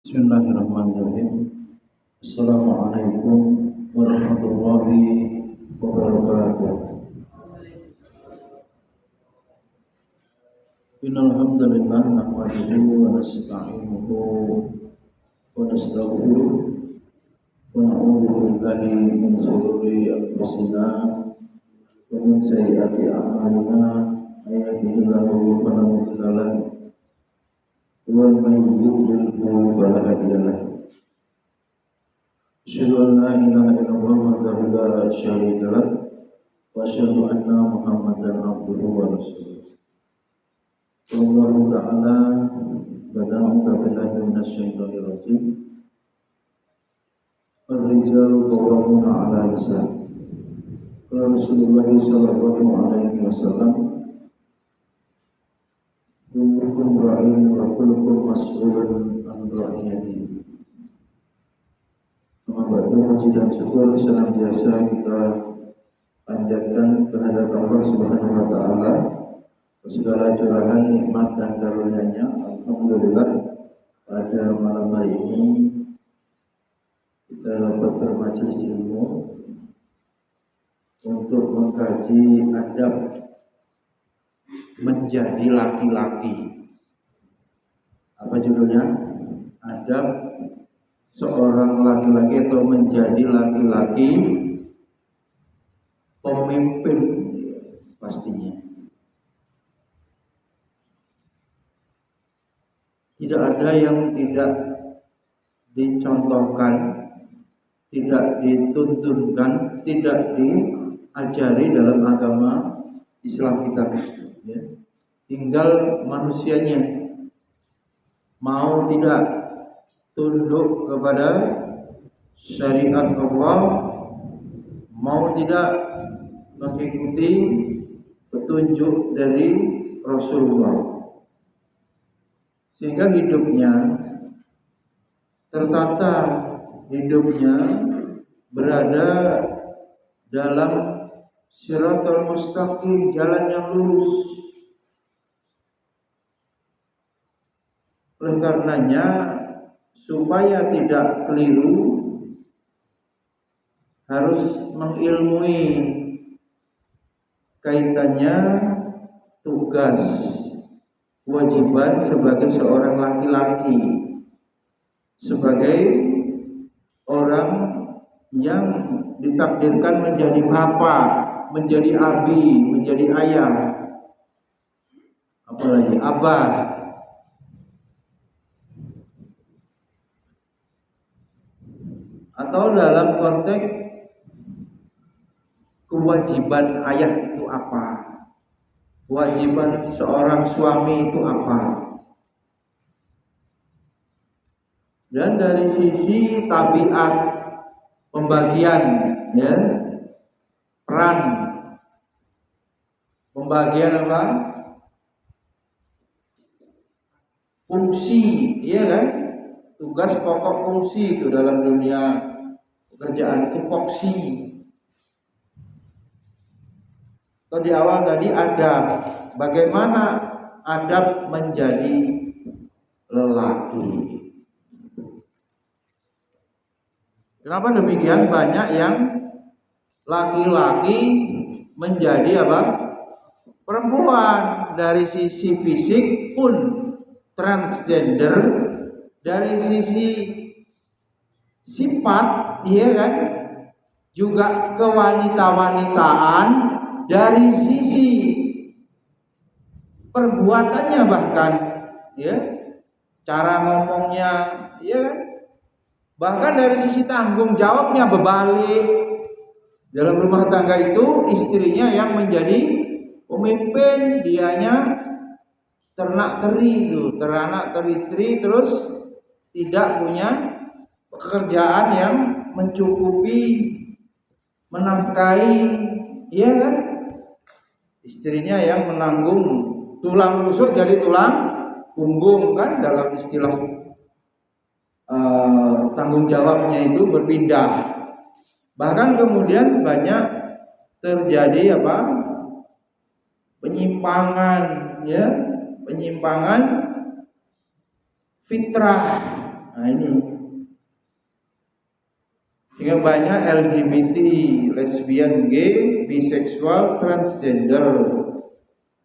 Bismillahirrahmanirrahim. Assalamualaikum warahmatullahi wabarakatuh. Innal hamdalillah nahmaduhu wa nasta'inuhu wa nastaghfiruh wa na'udzu billahi min shururi anfusina wa min sayyiati a'malina may yahdihillahu fala mudilla lahu wa may yudlilhu fala hadiya lahu. Asyhadu an la ilaha illallah wahdahu la syarika lah wa asyhadu anna Muhammadan abduhu wa rasuluh. Wallahu ta'ala bada'u billahi minasyaitonir rajim. Ar-rijalu qawwamuna 'ala nisa. Qala Rasulullah sallallahu alaihi wasallam, kullukum ra'in wa kullukum mas'ulun an ra'iyatihi. Membantu puji dan syukur senantiasa kita panjatkan kehadirat Allah Subhanahu wa taala, segala curahan nikmat dan karunia-Nya. Alhamdulillah, pada malam hari ini kita dapat bermajelis ilmu untuk mengkaji adab menjadi laki-laki. Apa judulnya? Adab seorang laki-laki atau menjadi laki-laki pemimpin, pastinya. Tidak ada yang tidak dicontohkan, tidak dituntunkan, tidak diajari dalam agama Islam kita, ya. Tinggal manusianya mau tidak tunduk kepada syariat Allah, mau tidak mengikuti petunjuk dari Rasulullah, sehingga hidupnya tertata, hidupnya berada dalam Shiratal Mustaqim, jalan yang lurus. Oleh karenanya, supaya tidak keliru, harus mengilmui kaitannya tugas kewajiban sebagai seorang laki-laki, sebagai orang yang ditakdirkan menjadi bapak, menjadi abi, menjadi ayah, apalagi abah. Atau dalam konteks kewajiban ayah itu apa? Kewajiban seorang suami itu apa? Dan dari sisi tabiat pembagian, ya, peran, pembagian apa? Fungsi, iya kan? Tugas pokok fungsi itu dalam dunia pekerjaan itu foksi. Atau di awal tadi adab, bagaimana adab menjadi lelaki. Kenapa demikian? Banyak yang laki-laki menjadi apa? Perempuan. Dari sisi fisik pun transgender, dari sisi sifat, iya kan, juga kewanita-wanitaan, dari sisi perbuatannya bahkan, ya, cara ngomongnya, ya kan, bahkan dari sisi tanggung jawabnya berbalik. Dalam rumah tangga itu istrinya yang menjadi pemimpin, dianya ternak teri itu, teranak teristri, terus tidak punya pekerjaan yang mencukupi, menafkahi, iya kan? Istrinya yang menanggung, tulang rusuk jadi tulang punggung kan, dalam istilah tanggung jawabnya itu berpindah. Bahkan kemudian banyak terjadi apa? Penyimpangan, ya, penyimpangan fitrah. Nah ini, sehingga banyak LGBT, lesbian, gay, biseksual, transgender.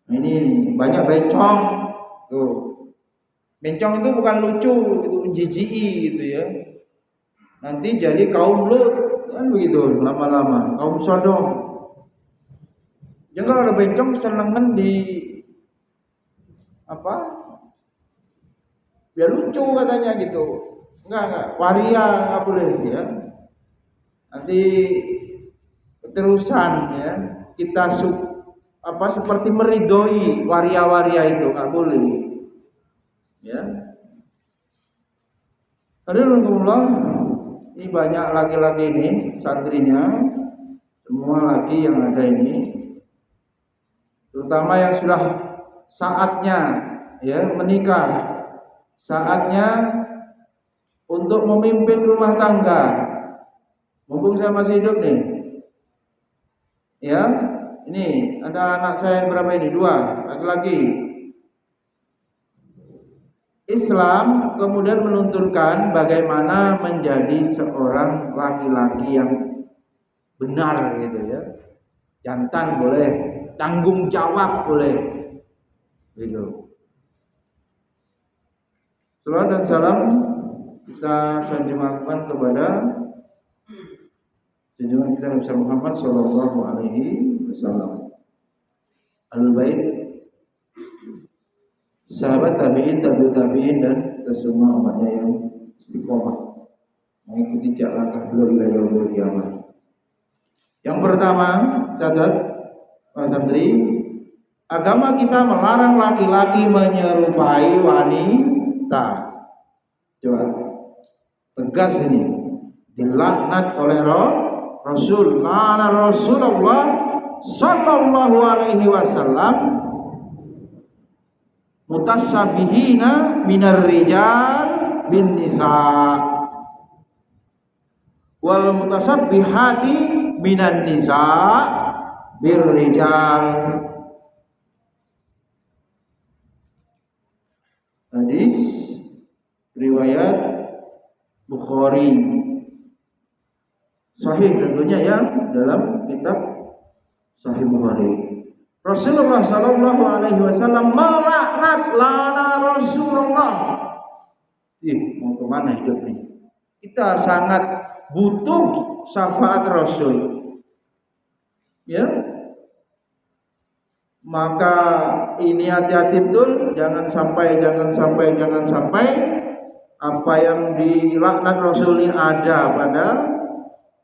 Nah, ini banyak bencong. Tuh. Bencong itu bukan lucu, itu jijiki gitu ya. Nanti jadi kaum Lut, kan begitu lama-lama, kaum Sodom. Jangan kalau ada bencong senengan di apa? Dia lucu katanya gitu. Enggak, waria enggak boleh ya. Nanti keterusan ya, kita seperti meridoi waria-waria itu enggak boleh. Ya. Alhamdulillah, ini banyak laki-laki ini santrinya, semua laki yang ada ini, terutama yang sudah saatnya ya menikah, saatnya untuk memimpin rumah tangga. Mumpung saya masih hidup nih, ya, ini ada anak saya yang berapa ini? 2 laki-laki. Islam kemudian menuntunkan bagaimana menjadi seorang laki-laki yang benar gitu ya. Jantan boleh, tanggung jawab boleh. Gitu. Salawat dan salam kita sanjungkan kepada junjungan kita Nabi Muhammad sallallahu alaihi wasallam. Al-Bait, sahabat tabi'in, tabi'ut tabi'in dan kita semua umatnya yang istiqomah mengikuti langkah beliau ila yaumil qiyamah. Yang pertama, catat Pak Santri, agama kita melarang laki-laki menyerupai wanita. Coba tegas ini, dilaknat oleh Rasul. Mana Rasulullah sallallahu alaihi wasallam mutasabbihina minar rijal bin nisa wal mutasabbihati minan nisa bir rijal. Hadis riwayat Bukhari, sahih tentunya ya, dalam kitab Sahih Bukhari. Rasulullah sallallahu alaihi wasallam melaknat, lana Rasulullah. Mau kemana hidup ini? Kita sangat butuh syafaat Rasul. Ya. Maka ini hati-hati betul, jangan sampai apa yang dilaknat Rasul ini ada pada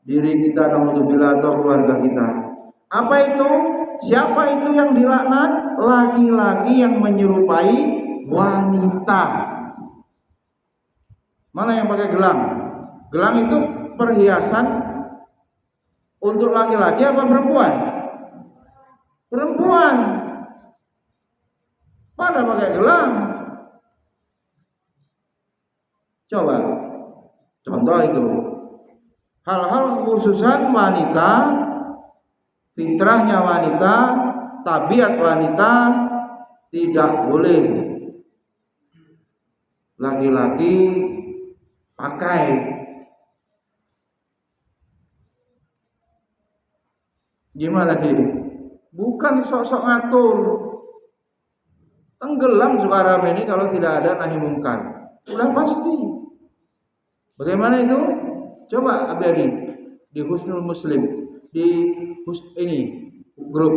diri kita, naudzubillah, atau keluarga kita. Apa itu? Siapa itu yang dilaknat? Laki-laki yang menyerupai wanita. Mana yang pakai gelang? Gelang itu perhiasan untuk laki-laki apa perempuan? Perempuan. Pada pakai gelang. Coba contoh itu. Hal-hal kekhususan wanita, fitrahnya wanita, tabiat wanita, tidak boleh laki-laki pakai. Gimana diri? Bukan sok-sok ngatur. Tenggelam suara ini kalau tidak ada nahi mungkar. Sudah pasti. Bagaimana itu? Coba abadi di Husnul Muslim, di ini grup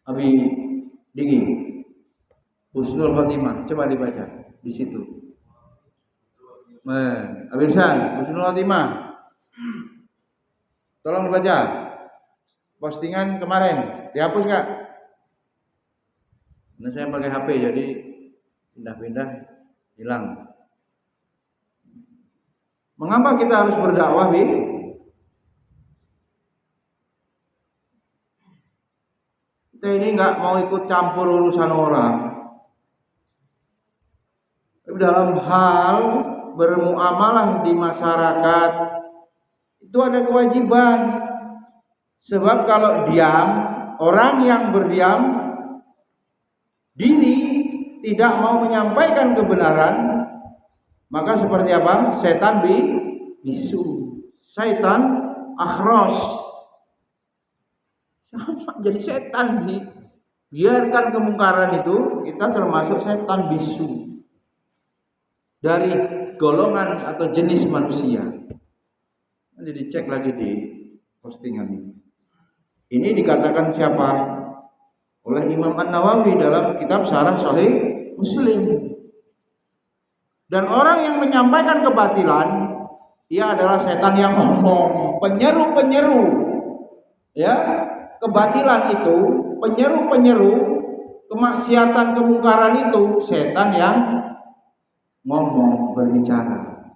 Abi Digi Husnul Khotimah, coba dibaca di situ. Abi Irsan, Husnul Khotimah, tolong dibaca. Postingan kemarin dihapus nggak? Nah, saya pakai HP jadi pindah-pindah hilang. Mengapa kita harus berdakwah, Bi? Kita ini nggak mau ikut campur urusan orang. Dalam hal bermuamalah di masyarakat itu ada kewajiban. Sebab kalau diam, orang yang berdiam diri tidak mau menyampaikan kebenaran, Maka seperti apa? Setan bisu, syaitan akhros, sama jadi setan. Biarkan kemungkaran itu, kita termasuk setan bisu dari golongan atau jenis manusia. Nanti dicek lagi di postingan ini. Ini dikatakan siapa? Oleh Imam An-Nawawi dalam kitab Syarah Sahih Muslim. Dan orang yang menyampaikan kebatilan, ia adalah setan yang ngomong, penyeru-penyeru. Ya, kebatilan itu, penyeru-penyeru kemaksiatan, kemungkaran itu setan yang ngomong, berbicara.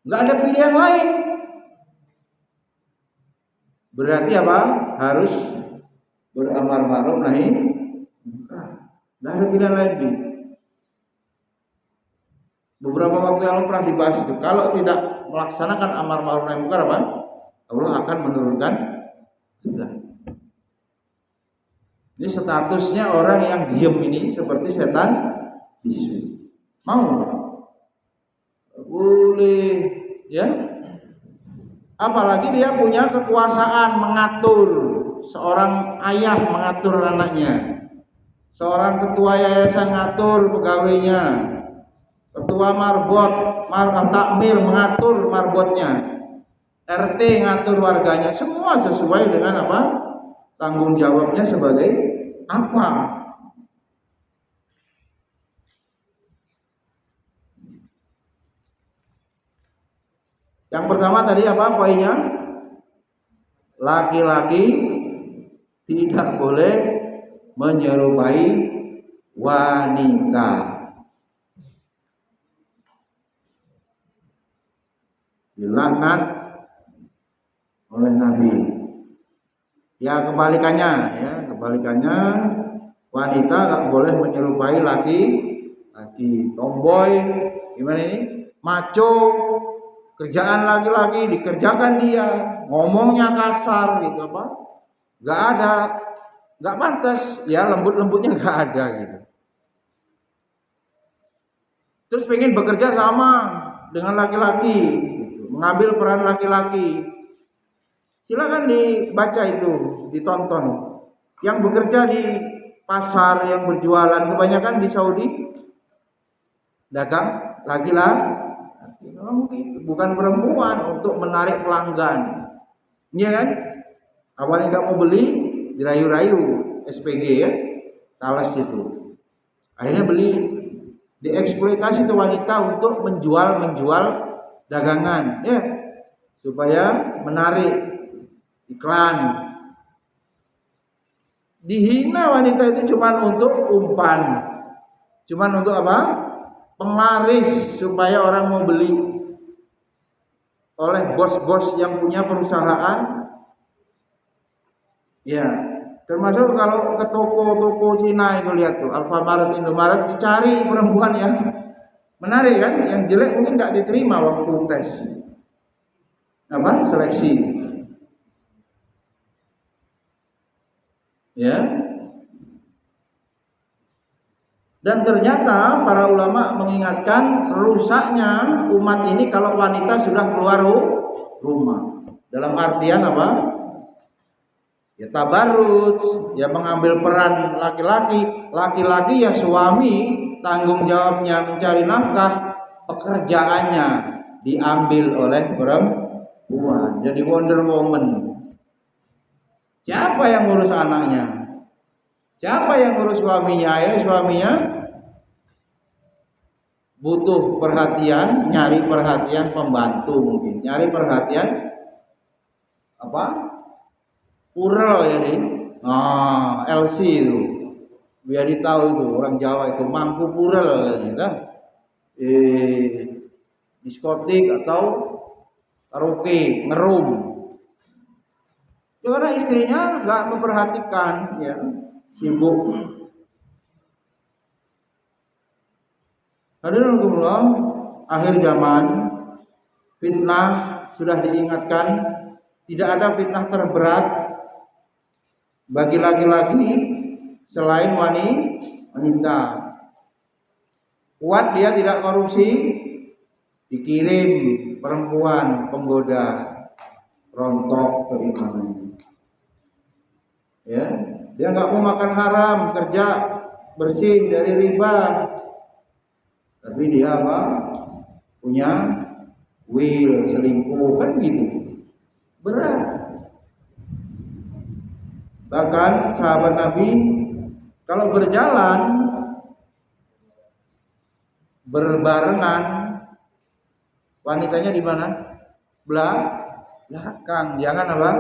Enggak ada pilihan lain. Berarti apa? Harus beramar ma'ruf nahi munkar. Enggak ada pilihan lain. Beberapa waktu yang lalu pernah dibahas itu. Kalau tidak melaksanakan amar ma'ruf nahi munkar apa? Allah akan menurunkan azab. Ini statusnya orang yang diam ini seperti setan bisu. Mau? Boleh, ya. Apalagi dia punya kekuasaan mengatur, seorang ayah mengatur anaknya, seorang ketua yayasan ngatur pegawainya, ketua marbot, takmir mengatur marbotnya, RT ngatur warganya, semua sesuai dengan apa? Tanggung jawabnya sebagai apa? Yang pertama tadi apa poinnya? Laki-laki tidak boleh menyerupai wanita. Dilaknat oleh Nabi. Ya kebalikannya wanita nggak boleh menyerupai laki-laki. Tomboy, gimana ini? Maco. Kerjaan laki-laki dikerjakan dia, ngomongnya kasar gitu apa? Nggak pantas, ya lembut-lembutnya nggak ada gitu. Terus pengen bekerja sama dengan laki-laki, gitu. Mengambil peran laki-laki. Silakan dibaca itu, ditonton. Yang bekerja di pasar, yang berjualan, kebanyakan di Saudi, dagang laki-laki. Bukan perempuan untuk menarik pelanggan, iya kan? Awalnya nggak mau beli, dirayu-rayu SPG ya, sales itu. Akhirnya beli, dieksploitasi itu wanita untuk menjual dagangan, ya, supaya menarik iklan. Dihina wanita itu cuma untuk umpan, cuma untuk apa? Penglaris supaya orang mau beli oleh bos-bos yang punya perusahaan. Ya, termasuk kalau ke toko-toko Cina itu lihat tuh, Alfamart, Indomaret, dicari perempuan yang menarik kan, yang jelek mungkin nggak diterima waktu tes apa seleksi. Ya. Dan ternyata para ulama mengingatkan rusaknya umat ini kalau wanita sudah keluar rumah. Dalam artian apa? Ya tabarruj, ya mengambil peran laki-laki. Laki-laki ya suami, tanggung jawabnya mencari nafkah, pekerjaannya diambil oleh perempuan. Jadi Wonder Woman. Siapa yang ngurus anaknya? Siapa yang ngurus suaminya? Ya suaminya butuh perhatian, nyari perhatian pembantu mungkin, nyari perhatian apa? Purel ya nih, LC itu, biar ditahu itu orang Jawa itu mangku purel gitu kan, diskotik atau karaoke ngerum, karena istrinya nggak memperhatikan, ya sibuk. Hadirin Allah, akhir zaman fitnah sudah diingatkan, tidak ada fitnah terberat bagi laki-laki selain wanita. Kuat dia tidak korupsi, dikirim perempuan penggoda, rontok keimanannya. Ya, dia nggak mau makan haram, kerja bersih dari riba, tapi dia apa? Punya will, selingkuh, kan gitu. Berat. Bahkan sahabat Nabi kalau berjalan berbarengan, wanitanya di mana? Belakang, jangan apa?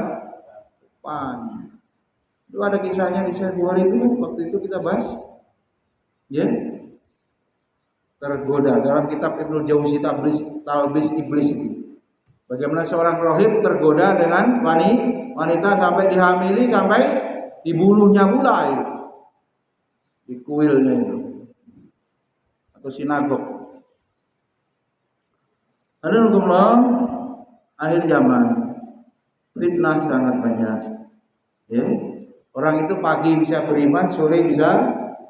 Depan. Itu ada kisahnya di Sahih Bukhari itu, waktu itu kita bahas. Ya. Tergoda dalam kitab Ibnu Jauzi Talbis Iblis itu. Bagaimana seorang rohib tergoda dengan wanita sampai dihamili, sampai dibunuhnya pula itu. Di kuilnya itu. Atau sinagog. Alhamdulillah, akhir zaman fitnah sangat banyak. Ya. Orang itu pagi bisa beriman, sore bisa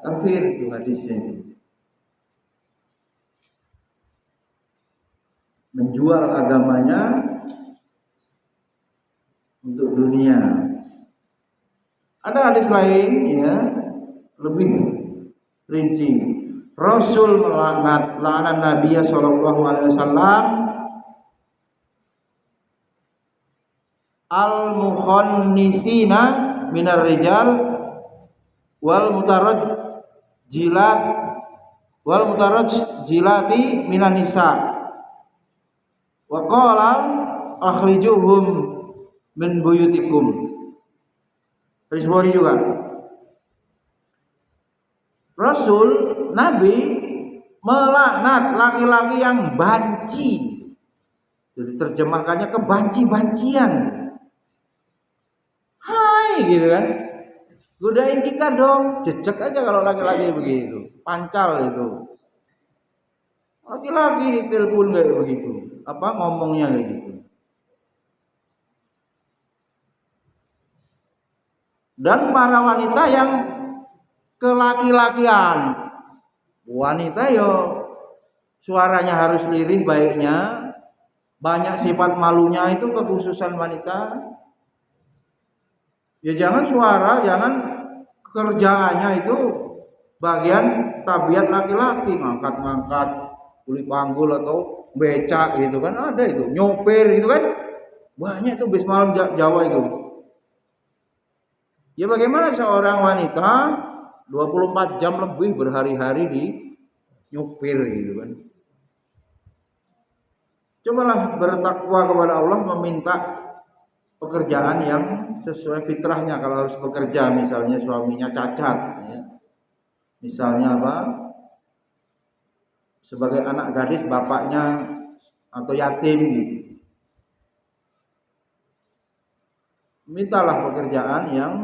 kafir, itu hadisnya itu. Menjual agamanya untuk dunia. Ada hadis lain ya, lebih rinci. Rasul melaknat Nabi sallallahu alaihi wasallam al-mukhannisina minar rijal wal mutaraj jilati minan nisa. Wa qala akhrijuhum min buyutikum. Hadis Bukhari juga. Rasul Nabi melaknat laki-laki yang banci. Jadi terjemahkannya kebanci-bancian. Hai gitu kan. Godain kita dong. Jejak aja kalau laki-laki begitu. Pancal itu. Laki-laki ditelepon kayak begitu. Apa ngomongnya kayak gitu. Dan para wanita yang kelaki-lakian, wanita yo suaranya harus lirih baiknya, banyak sifat malunya, itu kekhususan wanita. Ya jangan suara, jangan kerjaannya itu bagian tabiat laki-laki, ngangkat-ngangkat kulit panggul atau becak gitu kan, ada itu, nyopir gitu kan, banyak itu bis malam Jawa itu. Ya bagaimana seorang wanita 24 jam lebih berhari-hari di nyopir gitu kan. Cobalah bertakwa kepada Allah, meminta pekerjaan yang sesuai fitrahnya. Kalau harus bekerja, misalnya suaminya cacat ya. Misalnya apa? Sebagai anak gadis bapaknya atau yatim gitu. Mintalah pekerjaan yang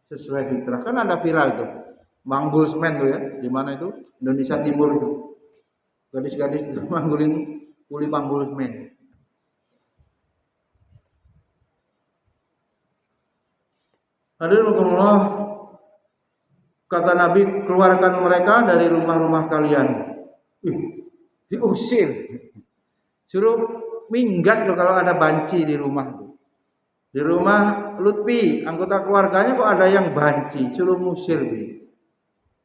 sesuai fitrah. Kan ada viral tuh, manggul semen tuh ya, di mana itu? Indonesia Timur itu. Gadis-gadis itu manggulin kuli panggul semen. Hadirin, kata Nabi, keluarkan mereka dari rumah-rumah kalian. Diusir. Suruh minggat tuh kalau ada banci di rumah tuh. Di rumah Lutfi, anggota keluarganya kok ada yang banci, suruh musir bi.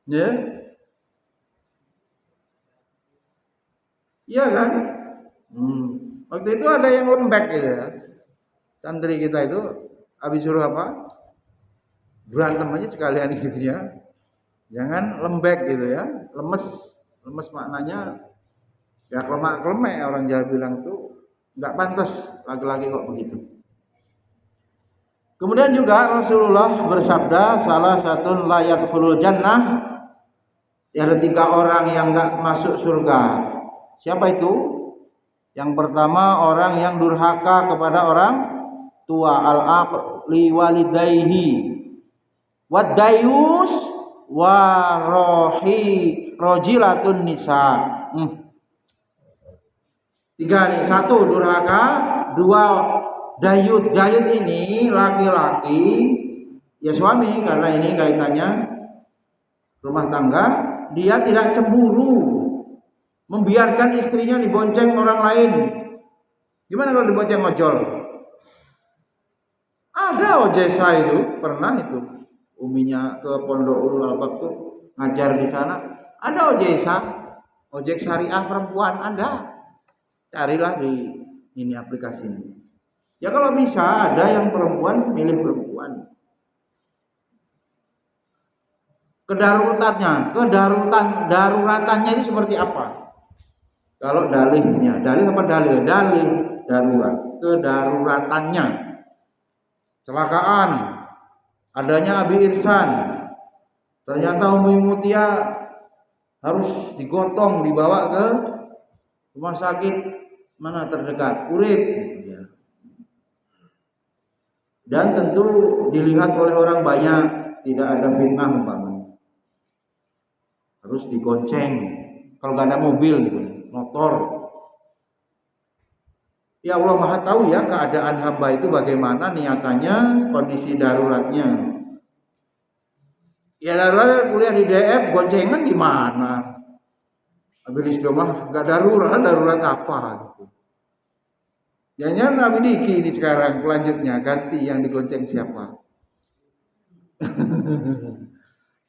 Ya. Iya kan? Waktu itu ada yang lembek gitu ya. Santri kita itu habis suruh apa? Berantem aja sekalian gitu ya. Jangan lembek gitu ya. Lemes maknanya ya kelemak-kelemek, orang Jawa bilang tuh enggak pantas laki-laki kok begitu. Kemudian juga Rasulullah bersabda, salah satu la yadkhulul jannah, ada 3 orang yang enggak masuk surga. Siapa itu? Yang pertama, orang yang durhaka kepada orang tua, al-aqli walidayhi, wadayus warohi rojilatun nisa. 3 nih, 1 durhaka, 2 dayut. Dayut ini laki-laki, ya suami, karena ini kaitannya rumah tangga. Dia tidak cemburu membiarkan istrinya dibonceng orang lain. Gimana kalau dibonceng ojol? Ada ojesa itu, pernah itu. Uminya ke Pondok Ulul Albab tuh ngajar di sana. Ada ojesa, ojek syariah perempuan ada. Carilah di ini aplikasi ini. Ya kalau bisa ada yang perempuan milih perempuan. Daruratannya ini seperti apa? Kalau dalihnya, dalih apa dalil? Dalih darurat. Kedaruratannya, kecelakaan, adanya Abi Irsan, ternyata Umi Mutia harus digotong dibawa ke rumah sakit mana terdekat, Urip, dan tentu dilihat oleh orang banyak, tidak ada fitnah umpamanya, harus digonceng. Kalau nggak ada mobil, motor. Ya Allah Maha tahu ya keadaan hamba itu bagaimana niatannya, kondisi daruratnya. Ya darurat kuliah di DF, goncengan gimana? Habis mah nggak darurat, darurat apa? Gitu. Jangan Nabi Diki ini sekarang selanjutnya ganti yang digonceng siapa?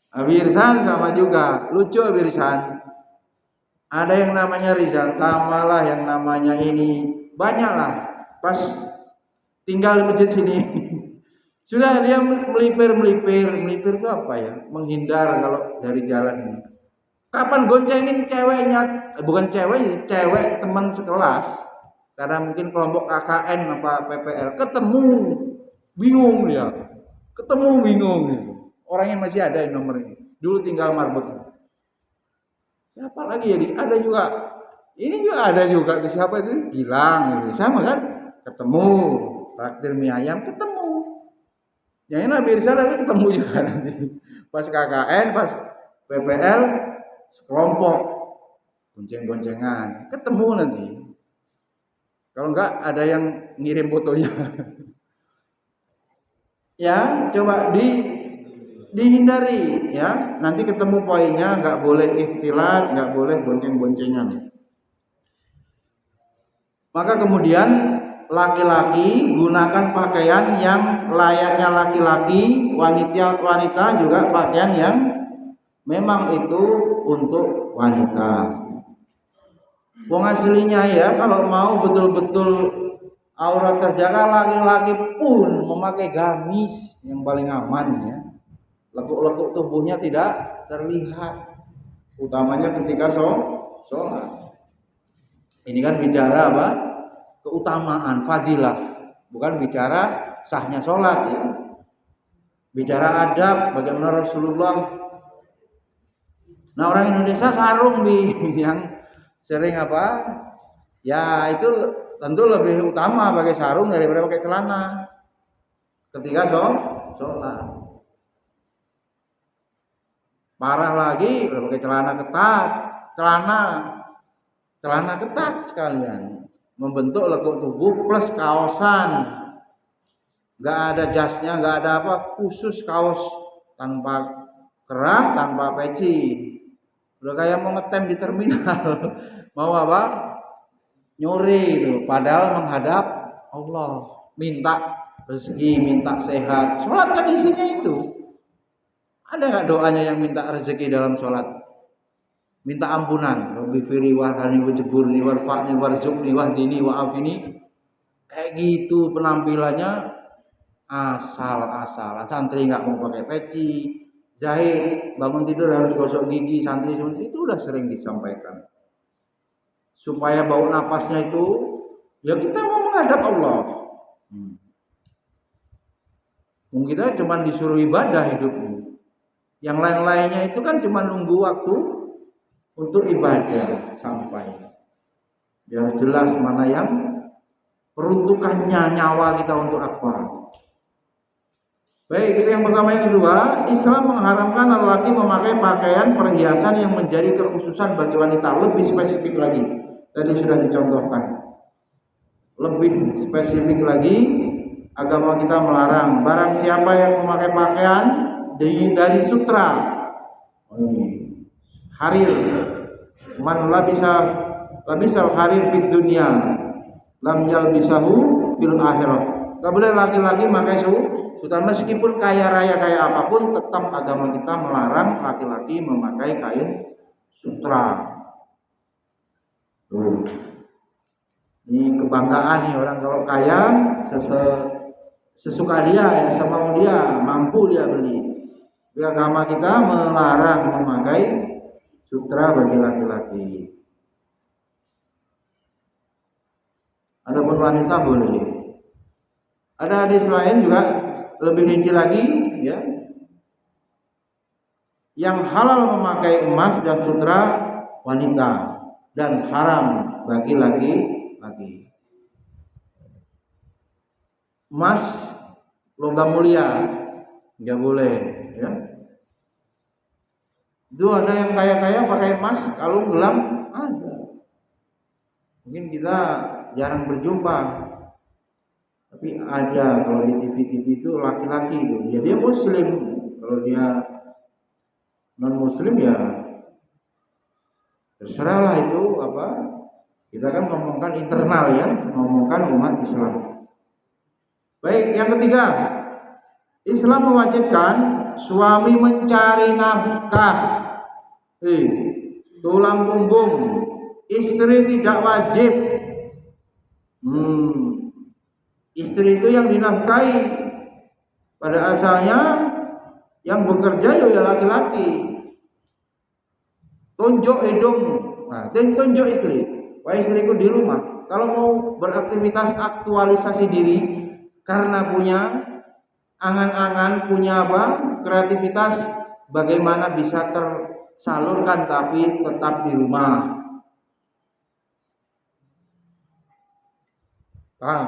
Abi Irsan sama juga, lucu Abi Irsan. Ada yang namanya Rizal Tamalah, yang namanya ini banyak lah. Pas tinggal di masjid sini, sudah dia melipir itu apa ya? Menghindar kalau dari jalan ini. Kapan goncengin ceweknya? Bukan cewek teman sekelas. Karena mungkin kelompok KKN apa PPL ketemu, bingung dia. Orangnya masih ada yang nomornya. Dulu tinggal marbot. Siapa lagi jadi? Ada juga. Ini juga ada juga. Siapa itu? Gilang. Gitu. Sama kan? Ketemu. Traktir mie ayam ketemu. Yang ini Nabi Irsa lagi ketemu juga nanti. Pas KKN, pas PPL, sekelompok. Bonceng-boncengan. Ketemu nanti. Kalau enggak ada yang ngirim fotonya. Ya, coba dihindari ya. Nanti ketemu poinnya, enggak boleh ikhtilat, enggak boleh bonceng-boncengan. Maka kemudian laki-laki gunakan pakaian yang layaknya laki-laki, wanita juga pakaian yang memang itu untuk wanita. Wong aslinya ya, kalau mau betul-betul aurat terjaga, laki-laki pun memakai gamis yang paling aman ya. Lekuk-lekuk tubuhnya tidak terlihat, utamanya ketika sholat. Ini kan bicara apa? Keutamaan, fadilah, bukan bicara sahnya sholat ya. Bicara adab, bagaimana Rasulullah. Nah orang Indonesia sarung yang sering apa? Ya itu tentu lebih utama pakai sarung daripada pakai celana ketika sholat. Parah lagi udah pakai celana ketat, celana ketat sekalian, membentuk lekuk tubuh plus kaosan, nggak ada jasnya, nggak ada apa, khusus kaos tanpa kerah, tanpa peci. Udah kayak mau ngetem di terminal, mau apa? Nyuri itu, padahal menghadap Allah, minta rezeki, minta sehat. Sholat kan isinya itu. Ada nggak doanya yang minta rezeki dalam sholat? Minta ampunan. Rabbi firi warhani wajeburni warfa'ni warzuqni wahdini wa'afini. Kayak gitu penampilannya asal-asalan. Santri nggak mau pakai peci. Zahid bangun tidur harus gosok gigi, santri itu udah sering disampaikan. Supaya bau napasnya itu, ya kita mau menghadap Allah. Kita cuma disuruh ibadah hidupmu. Yang lain-lainnya itu kan cuma nunggu waktu untuk ibadah sampai. Biar jelas mana yang peruntukannya nyawa kita untuk apa. Baik, itu yang pertama. Yang kedua, Islam mengharamkan lelaki memakai pakaian perhiasan yang menjadi kekhususan bagi wanita. Lebih spesifik lagi, tadi sudah dicontohkan. Lebih spesifik lagi, agama kita melarang barang siapa yang memakai pakaian dari sutra, harir, Man labisal harir fid dunya lam yalbisahu fil akhirah. Gak boleh laki-laki pakai sutra, meskipun kaya raya kayak apapun, tetap agama kita melarang laki-laki memakai kain sutra. Tuh. Ini kebanggaan nih orang kalau kaya, sesuka dia ya, semau dia, mampu dia beli. Tapi agama kita melarang memakai sutra bagi laki-laki. Adapun wanita boleh. Ada hadis lain juga lebih rinci lagi, ya. Yang halal memakai emas dan sutra wanita dan haram bagi laki-laki. Emas logam mulia nggak boleh, ya. Itu ada yang kaya-kaya pakai emas, kalung gelam ada. Mungkin kita jarang berjumpa. Tapi ada kalau di TV-TV itu laki-laki itu, ya dia muslim. Kalau dia non muslim ya terserahlah itu apa. Kita kan ngomongkan internal ya, ngomongkan umat Islam. Baik, yang ketiga, Islam mewajibkan suami mencari nafkah. Tulang punggung, istri tidak wajib. Istri itu yang dinafkahi. Pada asalnya yang bekerja ya laki-laki. Tunjuk hidung, tunjuk istri. Wah, istriku di rumah. Kalau mau beraktivitas aktualisasi diri karena punya angan-angan, punya kreativitas, bagaimana bisa tersalurkan tapi tetap di rumah. Paham?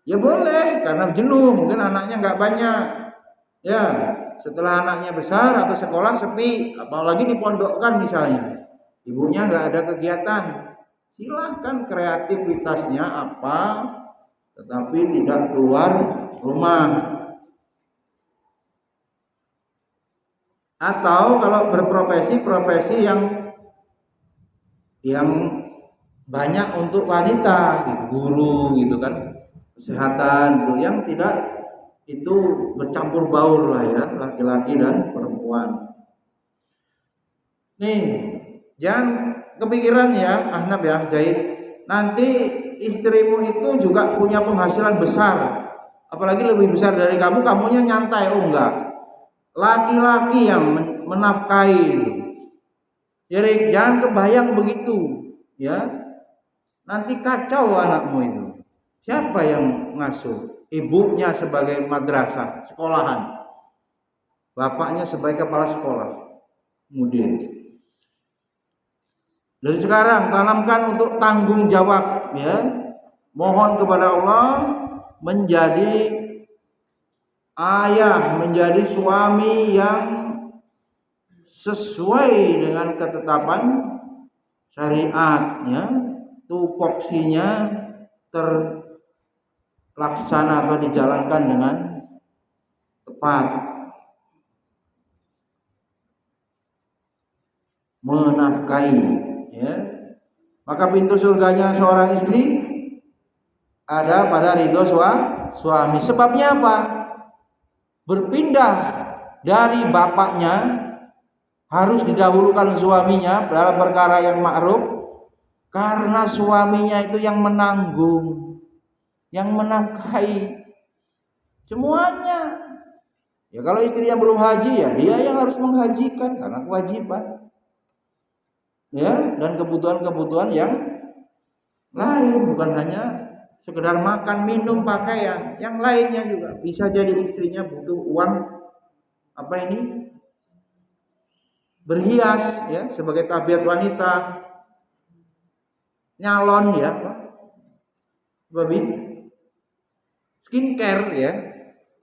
Ya boleh, karena jenuh, mungkin anaknya nggak banyak. Ya, setelah anaknya besar atau sekolah sepi, apalagi dipondokkan misalnya, ibunya nggak ada kegiatan, silahkan kreativitasnya apa, tetapi tidak keluar rumah. Atau kalau berprofesi yang banyak untuk wanita, gitu, guru gitu kan, kesehatan itu yang tidak itu bercampur baur lah ya, laki-laki dan perempuan. Nih, jangan kepikiran ya Ahnaf ya Zaid, nanti istrimu itu juga punya penghasilan besar, apalagi lebih besar dari kamu, kamunya nyantai. Oh enggak, laki-laki yang menafkahi itu. Jadi jangan kebayang begitu ya, nanti kacau anakmu itu. Siapa yang ngasuh? Ibunya sebagai madrasah, sekolahan. Bapaknya sebagai kepala sekolah, mudir. Dari sekarang tanamkan untuk tanggung jawab ya. Mohon kepada Allah menjadi ayah, menjadi suami yang sesuai dengan ketetapan syariat ya. Tupoksinya terlaksana atau dijalankan dengan tepat. Menafkahi ya. Maka pintu surganya seorang istri ada pada ridho suami. Sebabnya apa? Berpindah dari bapaknya harus didahulukan suaminya dalam perkara yang ma'ruf, karena suaminya itu yang menanggung, yang menafkahi semuanya. Ya kalau istrinya belum haji ya dia yang harus menghajikan karena kewajiban. Ya, dan kebutuhan-kebutuhan yang lain, bukan hanya sekedar makan, minum, pakaian, yang lainnya juga. Bisa jadi istrinya butuh uang berhias ya, sebagai tabiat wanita, nyalon ya, babi skincare ya,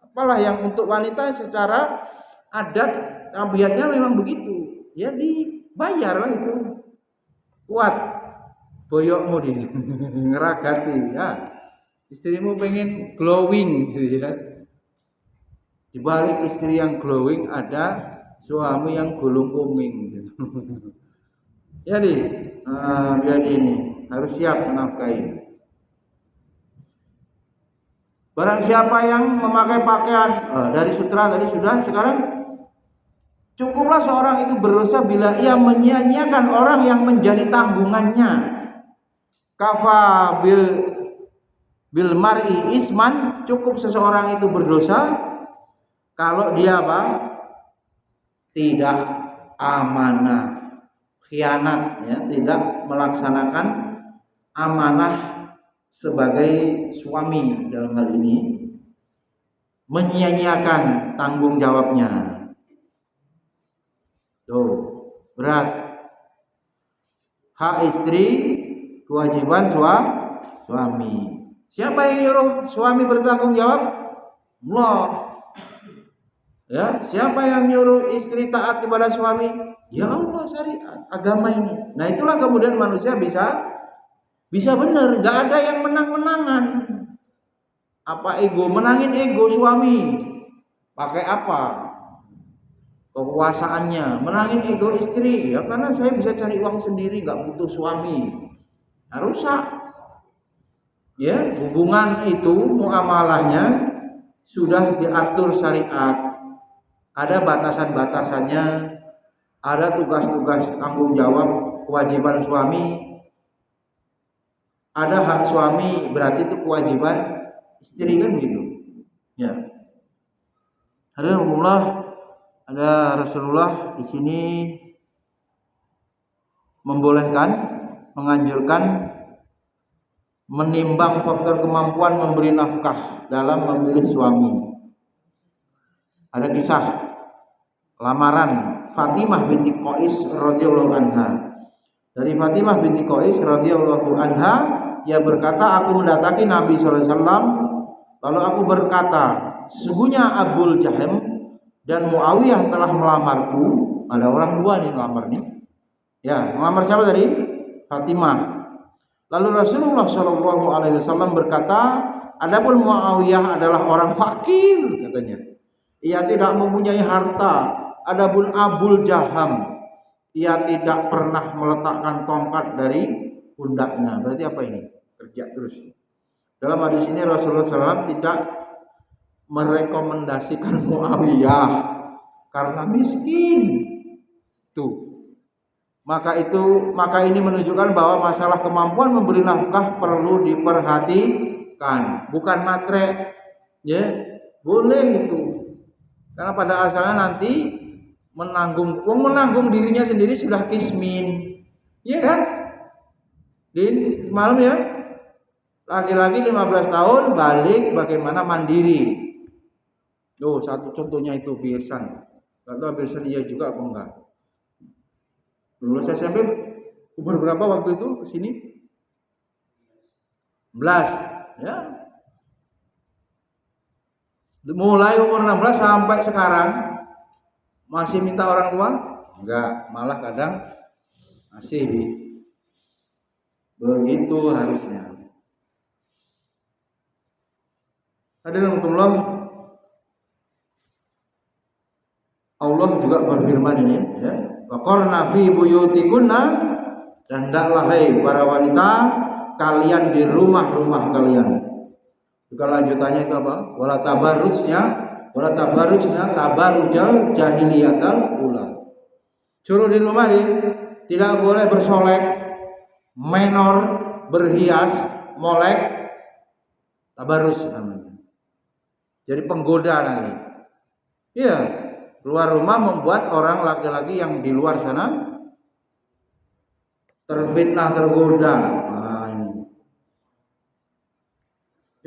apalah yang untuk wanita secara adat tabiatnya memang begitu ya, dibayarlah itu. Kuat boyokmu di ngeragati ya, istrimu pengen glowing gitu ya, di balik istri yang glowing ada suami yang gulung kuming gitu. Jadi, jadi ini harus siap menafkahi. Barang siapa yang memakai pakaian dari sutra tadi sudah, sekarang cukuplah seorang itu berdosa bila ia menyia-nyiakan orang yang menjadi tanggungannya. Kafa bil mar'i isman, cukup seseorang itu berdosa kalau dia apa? Tidak amanah, khianat, ya, tidak melaksanakan amanah sebagai suami dalam hal ini, menyia-nyiakan tanggung jawabnya. Tuh, berat. Hak istri, kewajiban suami. Siapa yang nyuruh suami bertanggung jawab? Allah. Ya, siapa yang nyuruh istri taat kepada suami? Ya Allah, syariat, agama ini. Nah, itulah kemudian manusia bisa benar, nggak ada yang menang-menangan. Apa ego, menangin ego suami. Pakai apa? Kekuasaannya, menangin ego istri. Ya karena saya bisa cari uang sendiri, nggak butuh suami. Nah, rusak. Ya, hubungan itu muamalahnya sudah diatur syariat. Ada batasan-batasannya, ada tugas-tugas tanggung jawab, kewajiban suami, ada hak suami, berarti itu kewajiban istri, kan gitu. Ya. Ada Rasulullah di sini membolehkan, menganjurkan menimbang faktor kemampuan memberi nafkah dalam memilih suami. Ada kisah lamaran Fatimah binti Qais radhiyallahu anha. Dari Fatimah binti Qais radhiyallahu anha, ia berkata, aku mendatangi Nabi sallallahu alaihi wasallam, lalu aku berkata, sesungguhnya Abul Jaham dan Muawiyah telah melamarku. Ada orang dua nih melamar nih. Ya, melamar siapa tadi? Fatimah. Lalu Rasulullah sallallahu alaihi wasallam berkata, adapun Muawiyah adalah orang fakir, katanya. Ia tidak mempunyai harta. Adapun Abul Jaham, ia tidak pernah meletakkan tongkat dari pundaknya. Berarti apa ini? Kerja terus. Dalam hadis ini Rasulullah SAW tidak merekomendasikan Muawiyah karena miskin. Tuh. Maka ini menunjukkan bahwa masalah kemampuan memberi nafkah perlu diperhatikan, bukan matre. Ya, boleh itu. Karena pada asalnya nanti menanggung dirinya sendiri sudah kismin. Iya kan? Di malam ya. Laki-laki 15 tahun balik bagaimana mandiri. Loh, satu contohnya itu Birsan. Enggak tahu Birsan iya juga apa enggak. Lulus SMP umur berapa waktu itu ke sini? 11, ya. Mulai umur 16 sampai sekarang masih minta orang tua? Enggak, malah kadang masih begitu harusnya. Hadirin Allah, Allah juga berfirman ini, ya. Waqarna fi buyutikunna, dan hendaklah hai para wanita kalian di rumah-rumah kalian. Juga lanjutannya itu apa? Wala tabarrujna tabarrujal jahiliyatal ula. Suruh di rumah nih, tidak boleh bersolek, menor, berhias, molek, tabarruj namanya. Jadi penggoda nanti. Iya, keluar rumah membuat orang laki-laki yang di luar sana terfitnah, tergoda. Nah, ini.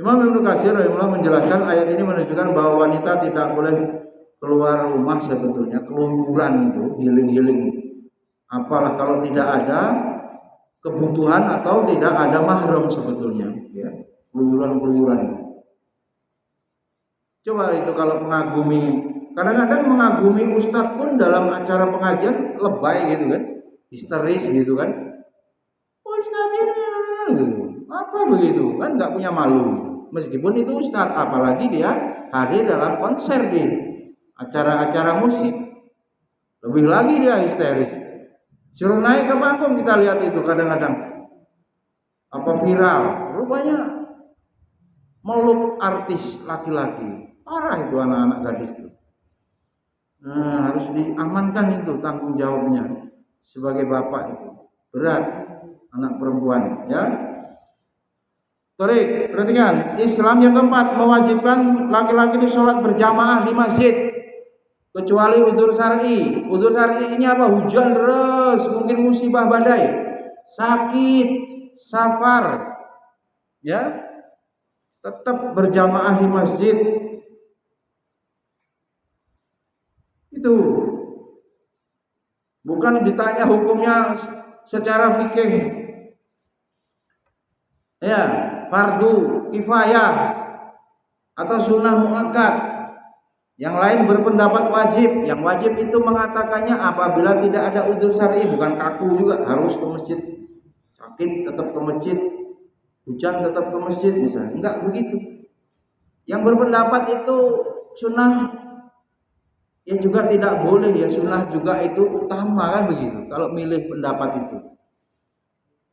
Imam Ibnu Katsir rahimahullah menjelaskan ayat ini menunjukkan bahwa wanita tidak boleh keluar rumah sebetulnya, keluyuran itu, healing. Apalah kalau tidak ada kebutuhan atau tidak ada mahram sebetulnya, ya. Keluyuran. Coba itu kalau mengagumi, kadang-kadang mengagumi ustadz pun dalam acara pengajian lebay gitu kan, histeris gitu kan. Ustadz ini apa begitu kan, nggak punya malu. Meskipun itu ustadz, apalagi dia hadir dalam konser di acara-acara musik, lebih lagi dia histeris. Suruh naik ke panggung, kita lihat itu kadang-kadang apa viral, rupanya meluk artis laki-laki. Parah itu anak-anak gadis itu. Nah, harus diamankan itu tanggung jawabnya sebagai bapak itu. Berat anak perempuan, ya. Tarik, perhatikan. Islam yang keempat mewajibkan laki-laki di sholat berjamaah di masjid kecuali uzur syar'i. Uzur syar'i ini apa? Hujan deras, mungkin musibah badai, sakit, safar, ya, tetap berjamaah di masjid. Itu bukan ditanya hukumnya secara fikih, ya, fardu kifayah atau sunnah muakkad. Yang lain berpendapat wajib. Yang wajib itu mengatakannya apabila tidak ada uzur syar'i, bukan kaku juga harus ke masjid. Sakit tetap ke masjid, hujan tetap ke masjid misalnya. Enggak begitu. Yang berpendapat itu sunnah, ya juga tidak boleh, ya sunnah juga itu utama, kan begitu. Kalau milih pendapat itu,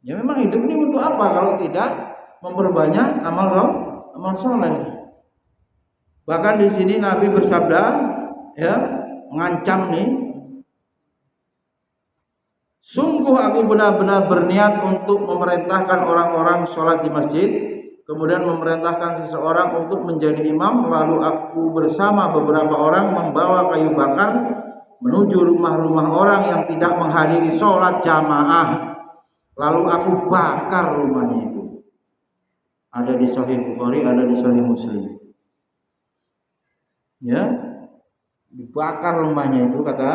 ya memang hidup ini untuk apa kalau tidak memperbanyak amal soleh. Bahkan di sini Nabi bersabda, ya, mengancam nih, sungguh aku benar-benar berniat untuk memerintahkan orang-orang sholat di masjid, kemudian memerintahkan seseorang untuk menjadi imam, lalu aku bersama beberapa orang membawa kayu bakar menuju rumah-rumah orang yang tidak menghadiri sholat jamaah, lalu aku bakar rumahnya itu. Ada di Sahih Bukhari, ada di Sahih Muslim. Ya, dibakar rumahnya itu, kata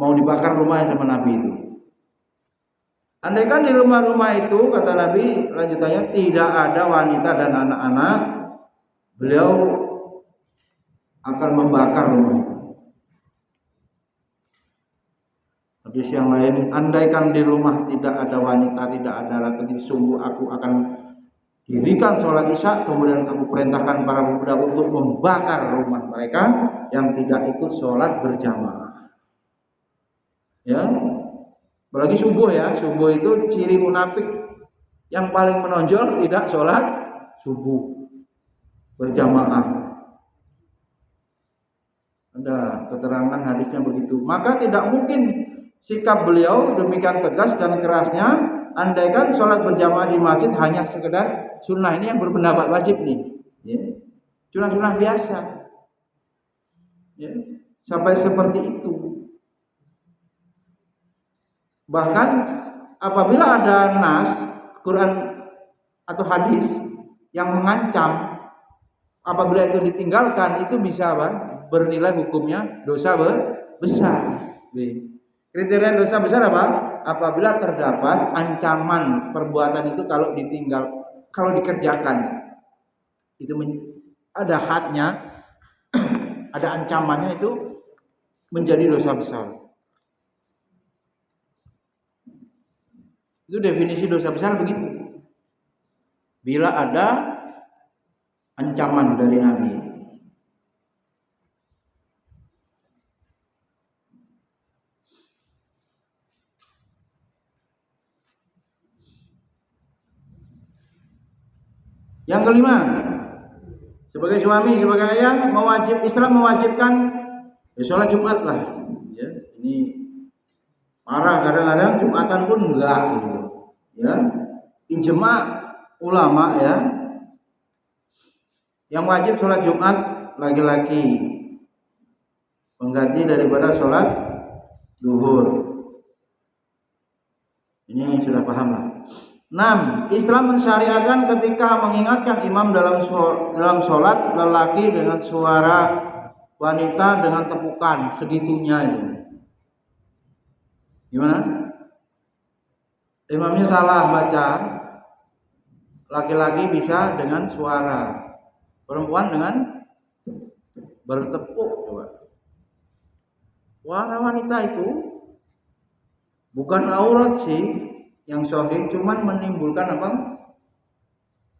mau dibakar rumahnya sama Nabi itu. Andaikan di rumah-rumah itu, kata Nabi lanjutannya, tidak ada wanita dan anak-anak, beliau akan membakar rumah itu. Hadis yang lain, andaikan di rumah tidak ada wanita, tidak ada laki-laki, sungguh aku akan dirikan sholat isya, kemudian aku perintahkan para pemuda untuk membakar rumah mereka yang tidak ikut sholat berjamaah. Ya, apalagi subuh, ya, subuh itu ciri munafik yang paling menonjol, tidak sholat subuh berjamaah. Ada keterangan hadisnya begitu. Maka tidak mungkin sikap beliau demikian tegas dan kerasnya andaikan sholat berjamaah di masjid hanya sekedar sunnah. Ini yang berpendapat wajib nih, ya, sunnah-sunnah biasa, ya, sampai seperti itu. Bahkan apabila ada nas Quran atau hadis yang mengancam, apabila itu ditinggalkan, itu bisa apa? Bernilai hukumnya dosa besar. Kriteria dosa besar apa? Apabila terdapat ancaman perbuatan itu kalau ditinggal, kalau dikerjakan itu ada hadnya, ada ancamannya, itu menjadi dosa besar. Itu definisi dosa besar begitu. Bila ada ancaman dari Nabi. Yang kelima, sebagai suami, sebagai ayah, Islam mewajibkan sholat Jumat lah. Ya, ini parah, kadang-kadang Jumatan pun enggak, gitu. Ya, ijma ulama, ya, yang wajib sholat Jumat laki-laki, pengganti daripada sholat duhur. Ini sudah paham lah. 6. Islam mensyariatkan ketika mengingatkan imam dalam sholat lelaki dengan suara wanita dengan tepukan segitunya itu. Gimana? Imamnya salah baca, laki-laki bisa dengan suara, perempuan dengan bertepuk. Coba. Suara wanita itu bukan aurat sih, yang sahih, cuman menimbulkan apa?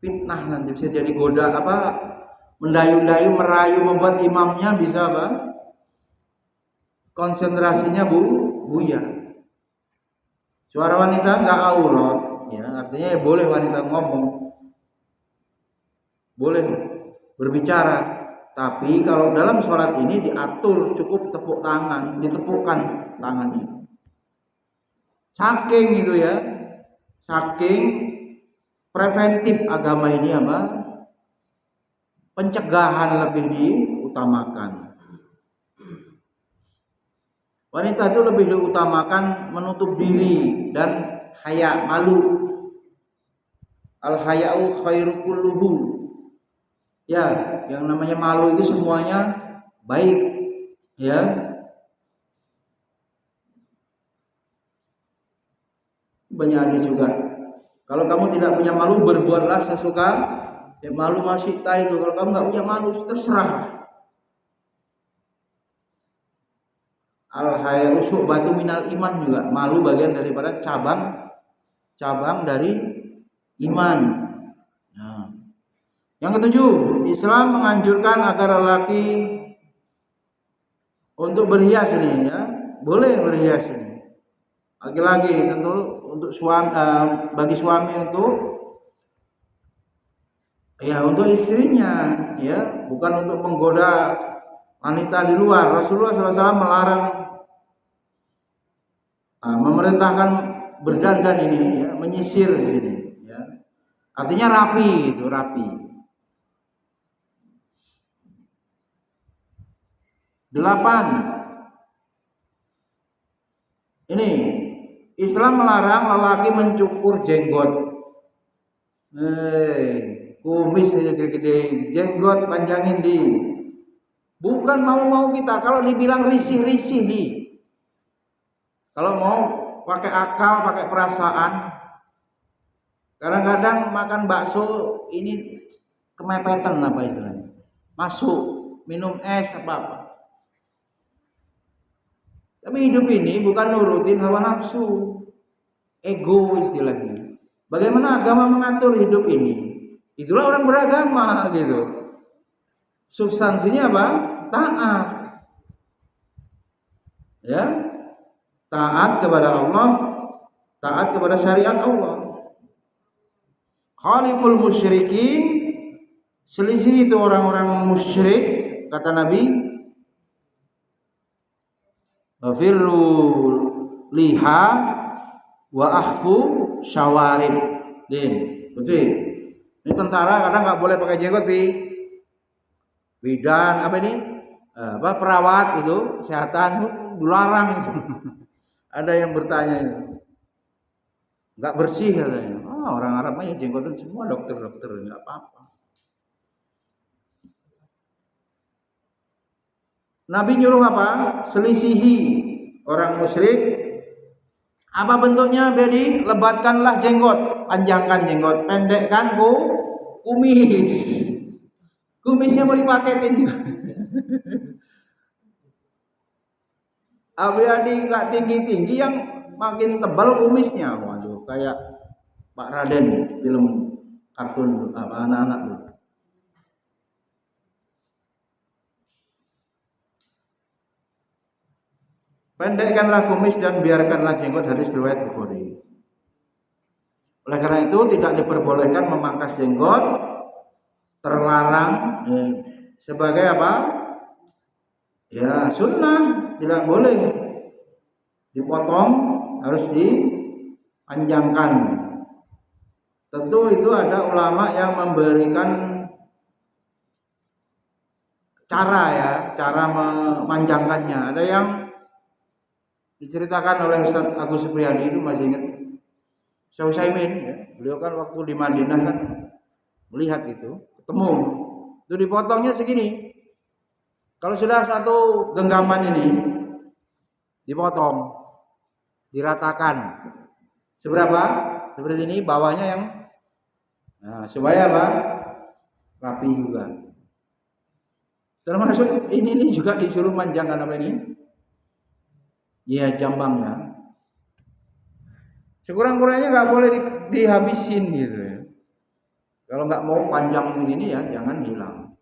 Fitnah, nanti bisa jadi goda apa? Mendayu-dayu, merayu, membuat imamnya bisa apa? Konsentrasinya buyar. Suara wanita nggak aurat, ya artinya ya boleh wanita ngomong, boleh berbicara. Tapi kalau dalam sholat ini diatur cukup tepuk tangan, ditepukkan tangannya. Saking itu ya, saking preventif agama ini apa? Pencegahan lebih diutamakan. Wanita itu lebih diutamakan menutup diri dan haya, malu. Al haya'u khairu kulluhu. Ya, yang namanya malu itu semuanya baik, ya. Banyak hadis juga. Kalau kamu tidak punya malu, berbuatlah sesuka. Ya, malu masih itu. Kalau kamu nggak punya malu, terserah. Al haya'u syu'batu minal iman juga. Malu bagian daripada cabang dari iman. Nah. Yang ketujuh, Islam menganjurkan agar lelaki untuk berhias ini ya, boleh berhias ini. Laki-laki tentu untuk suami, bagi suami untuk istrinya ya, bukan untuk menggoda wanita di luar. Rasulullah SAW melarang, memerintahkan berdandan ini ya, menyisir ini ya. Artinya rapi gitu, rapi. 8. Ini Islam melarang lelaki mencukur jenggot. Kumis aja gede-gede, jenggot panjangin di. Bukan mau-mau kita, kalau dibilang risih-risih di. Kalau mau pakai akal, pakai perasaan. Kadang-kadang makan bakso ini kemepetan apa istilahnya. Masuk, minum es apa-apa. Tapi hidup ini bukan nurutin hawa nafsu, ego istilahnya. Bagaimana agama mengatur hidup ini? Itulah orang beragama gitu. Substansinya apa? Taat. Ya. Taat kepada Allah, taat kepada syariat Allah. Khaliful musyrikin, selisih itu orang-orang musyrik, kata Nabi. Firru liha wa akhfu syawarib. Betul. Ini tentara kadang nggak boleh pakai jenggot, bidan apa ini? Perawat itu kesehatan dilarang itu. Ada yang bertanya itu. Nggak bersih katanya. Orang Arab mah jenggotan semua dokter-dokter, nggak apa-apa. Nabi nyuruh apa? Selisihi orang musyrik. Apa bentuknya? Jadi lebatkanlah jenggot, panjangkan jenggot, pendekkan kumis. Kumisnya mau dipaketin juga. Adik nggak tinggi-tinggi, yang makin tebal kumisnya. Waduh, kayak Pak Raden film kartun apa anak-anak tuh. Pendekkanlah kumis dan biarkanlah jenggot, hadis riwayat Bukhari. Oleh karena itu tidak diperbolehkan memangkas jenggot, terlarang sebagai apa? Ya sunnah, tidak boleh dipotong, harus dipanjangkan. Tentu itu ada ulama yang memberikan cara memanjangkannya. Ada yang diceritakan oleh Ustaz Agus Supriyadi, itu masih ingat Syekh Utsaimin ya. Beliau kan waktu di Madinah kan melihat itu, ketemu itu dipotongnya segini. Kalau sudah satu genggaman ini dipotong, diratakan seberapa? Seperti ini, bawahnya yang supaya apa? Rapi juga. Termasuk ini juga disuruh manjangkan apa ini? Ya, jambangnya. Sekurang-kurangnya nggak boleh dihabisin gitu ya. Kalau nggak mau panjang begini ya jangan hilang.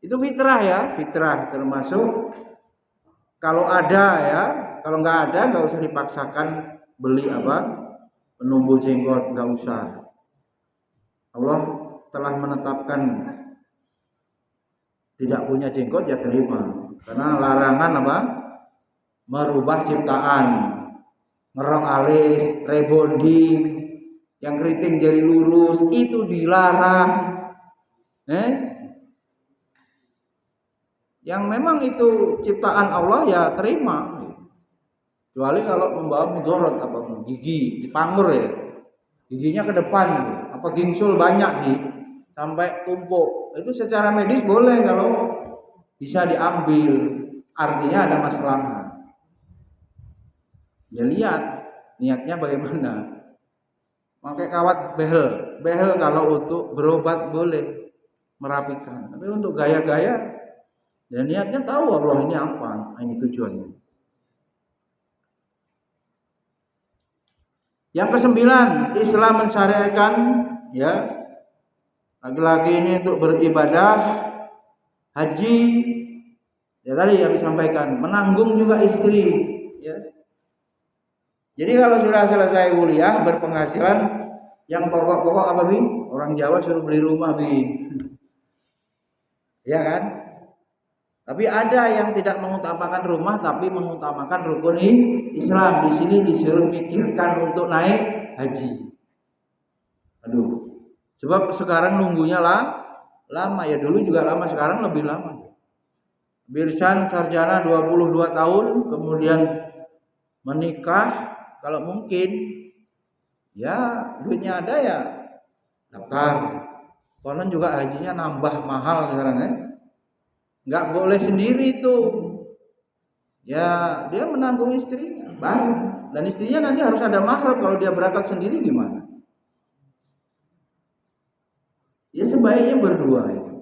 Itu fitrah ya, fitrah termasuk kalau ada ya, kalau nggak ada nggak usah dipaksakan beli penumbuh jenggot, nggak usah. Allah telah menetapkan tidak punya jenggot ya terima, karena larangan merubah ciptaan, ngerok alis, rebonding, yang keriting jadi lurus, itu dilarang. Yang memang itu ciptaan Allah ya terima, kecuali kalau membawa mudarat gigi dipangur ya, giginya ke depan gingsul banyak sampai tumpuk, itu secara medis boleh kalau bisa diambil, artinya ada masalah. Ya lihat niatnya bagaimana. Pakai kawat behel kalau untuk berobat boleh, merapikan. Tapi untuk gaya-gaya, ya niatnya tahu Allah ini apa, ini tujuannya. Yang ke-9, Islam mensyariatkan ya laki-laki ini untuk beribadah haji. Ya tadi yang disampaikan, menanggung juga istri. Ya. Jadi kalau sudah selesai kuliah berpenghasilan, yang pokok-pokok orang Jawa suruh beli rumah ya kan? Tapi ada yang tidak mengutamakan rumah, tapi mengutamakan rukun Islam. Di sini disuruh pikirkan untuk naik haji. Aduh, sebab sekarang nunggunya lama ya, dulu juga lama, sekarang lebih lama. Birsan sarjana 22 tahun, kemudian menikah, kalau mungkin ya duitnya ada ya daftar. Konon juga hajinya nambah mahal sekarang ya. Nggak boleh sendiri tuh, ya dia menanggung istrinya bareng, dan istrinya nanti harus ada mahram. Kalau dia berangkat sendiri gimana? Ya sebaiknya berdua itu.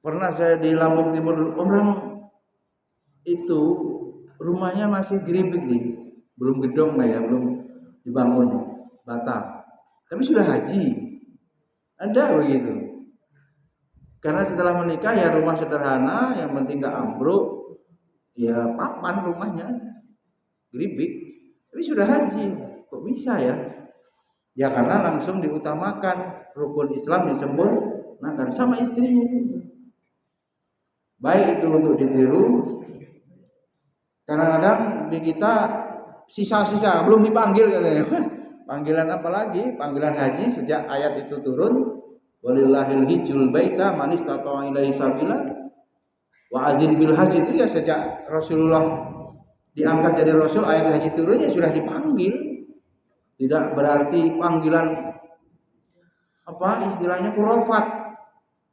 Pernah saya di Lampung Timur, orang itu rumahnya masih geribik belum gedong lah ya, belum dibangun bata, tapi sudah haji, ada begitu. Karena setelah menikah ya rumah sederhana, yang penting gak ambruk, ya papan rumahnya, geribik, tapi sudah haji. Kok bisa ya? Ya karena langsung diutamakan rukun Islam disempurnakan sama istrinya. Baik itu untuk ditiru. Kadang-kadang di kita sisa-sisa belum dipanggil katanya. Panggilan apa lagi? Panggilan haji sejak ayat itu turun. Walillahil hijjul baita man istata'a ilaihi sabila wa adzin bil haji, itu ya sejak Rasulullah diangkat jadi rasul, ayat haji turun ya sudah dipanggil. Tidak berarti panggilan istilahnya khurafat.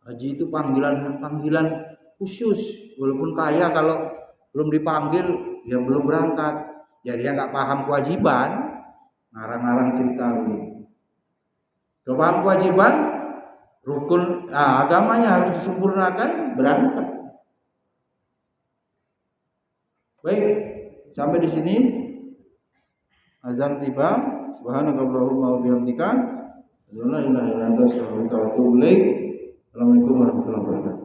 Haji itu panggilan khusus, walaupun kaya kalau belum dipanggil ya belum berangkat. Jadi dia nggak paham kewajiban, ngarang-ngarang cerita begitu. Kalau paham kewajiban, rukun agamanya harus disempurnakan, berangkat. Baik, sampai di sini azan tiba. Subhanakallahumma wa bihamdika, la ilaha illa anta, astaghfiruka wa atubu ilaik. Assalamualaikum warahmatullahi wabarakatuh.